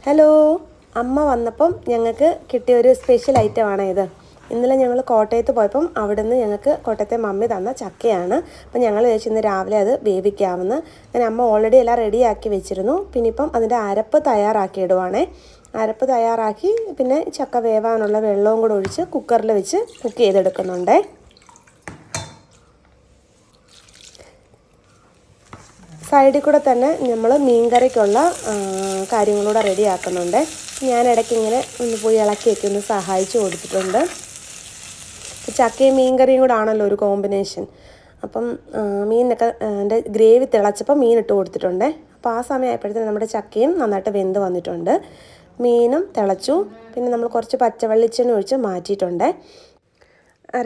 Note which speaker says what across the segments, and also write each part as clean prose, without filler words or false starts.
Speaker 1: Hello, അമ്മ വന്നപ്പം ഞങ്ങൾക്ക് കിട്ടിയ ഒരു സ്പെഷ്യൽ ഐറ്റമാണ് ഇത്. ഇന്നലെ ഞങ്ങൾ കോട്ടയത്ത് പോയപ്പം അവിടെ നിന്ന് ഞങ്ങൾക്ക് കോട്ടയത്തെ മമ്മി തന്ന ചക്കയാണ്. അപ്പം ഞങ്ങൾ വിചാരിച്ചു ഇന്ന് രാവിലെ അത് വേവിക്കാമെന്ന്. അങ്ങനെ അമ്മ ഓൾറെഡി എല്ലാം റെഡിയാക്കി വെച്ചിരുന്നു. പിന്നെ ഇപ്പം അതിൻ്റെ അരപ്പ് തയ്യാറാക്കി ഇടുവാണേ. അരപ്പ് തയ്യാറാക്കി പിന്നെ ചക്ക വേവാനുള്ള വെള്ളവും കൂടെ ഒഴിച്ച് കുക്കറിൽ വെച്ച് കുക്ക് ചെയ്തെടുക്കുന്നുണ്ടേ. സൈഡിൽ കൂടെ തന്നെ നമ്മൾ മീൻകറിക്കുള്ള കാര്യങ്ങളൂടെ റെഡിയാക്കുന്നുണ്ട്. ഞാൻ ഇടയ്ക്ക് ഇങ്ങനെ ഒന്ന് പോയി ഇളക്കിയൊക്കെ ഒന്ന് സഹായിച്ചു കൊടുത്തിട്ടുണ്ട്. ചക്കയും മീൻകറിയും കൂടെ ആണല്ലോ ഒരു കോമ്പിനേഷൻ. അപ്പം മീനൊക്കെ എൻ്റെ ഗ്രേവി തിളച്ചപ്പോൾ മീനിട്ട് കൊടുത്തിട്ടുണ്ട്. അപ്പോൾ ആ സമയമായപ്പോഴത്തേന് നമ്മുടെ ചക്കയും നന്നായിട്ട് വെന്ത് വന്നിട്ടുണ്ട്. മീനും തിളച്ചു. പിന്നെ നമ്മൾ കുറച്ച് പച്ചവെളിച്ചെണ്ണ ഒഴിച്ച് മാറ്റിയിട്ടുണ്ട്.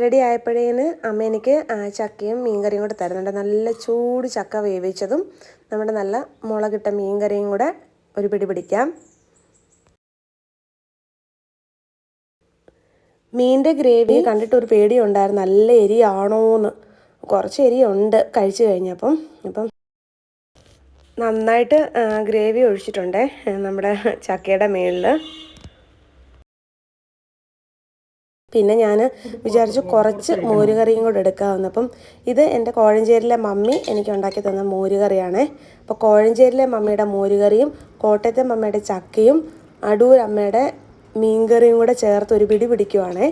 Speaker 1: റെഡി ആയപ്പോഴേന് അമ്മ എനിക്ക് ചക്കയും മീൻകറിയും കൂടെ തരുന്നുണ്ട്. നല്ല ചൂട് ചക്ക വേവിച്ചതും നമ്മുടെ നല്ല മുളകിട്ട മീൻകറിയും കൂടെ ഒരു പിടി പിടിക്കാം. മീനിൻ്റെ ഗ്രേവി കണ്ടിട്ട് ഒരു പേടിയുണ്ടായിരുന്നു, നല്ല എരിയാണോന്ന്. കുറച്ച് എരിയുണ്ട് കഴിച്ചു കഴിഞ്ഞപ്പം. അപ്പം നന്നായിട്ട് ഗ്രേവി ഒഴിച്ചിട്ടുണ്ടേ നമ്മുടെ ചക്കയുടെ മേളിൽ. പിന്നെ ഞാൻ വിചാരിച്ചു കുറച്ച് മോരുകറിയും കൂടെ എടുക്കാമെന്ന്. അപ്പം ഇത് എൻ്റെ കോഴഞ്ചേരിയിലെ മമ്മി എനിക്ക് ഉണ്ടാക്കി തന്ന മോരുകറിയാണേ. അപ്പോൾ കോഴഞ്ചേരിയിലെ മമ്മിയുടെ മോരുകറിയും കോട്ടയത്തെ മമ്മിയുടെ ചക്കയും അടൂർ അമ്മയുടെ മീൻകറിയും കൂടെ ചേർത്ത് ഒരു പിടി പിടിക്കുവാണേ.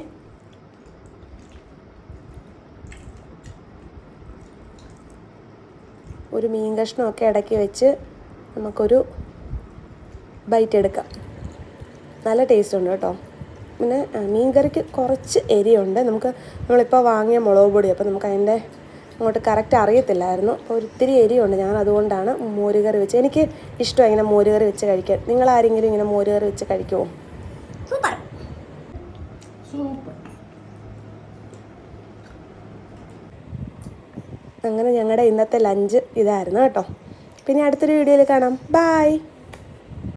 Speaker 1: ഒരു മീൻ കഷ്ണമൊക്കെ ഇടയ്ക്ക് വെച്ച് നമുക്കൊരു ബൈറ്റ് എടുക്കാം. നല്ല ടേസ്റ്റ് ഉണ്ട് കേട്ടോ. പിന്നെ മീൻകറിക്ക് കുറച്ച് എരിയുണ്ട്. നമ്മളിപ്പോൾ വാങ്ങിയ മുളക് പൊടി, അപ്പോൾ നമുക്ക് അതിൻ്റെ അങ്ങോട്ട് കറക്റ്റ് അറിയത്തില്ലായിരുന്നു. അപ്പോൾ ഒത്തിരി എരിയുണ്ട്. ഞാൻ അതുകൊണ്ടാണ് മോരുകറി വെച്ച്. എനിക്ക് ഇഷ്ടമാണ് ഇങ്ങനെ മോരുകറി വെച്ച് കഴിക്കാൻ. നിങ്ങളാരെങ്കിലും ഇങ്ങനെ മോരുകറി വെച്ച് കഴിക്കുമോ?
Speaker 2: Super super.
Speaker 1: അങ്ങനെ ഞങ്ങളുടെ ഇന്നത്തെ ലഞ്ച് ഇതായിരുന്നു കേട്ടോ. പിന്നെ അടുത്തൊരു വീഡിയോയിൽ കാണാം. ബൈ.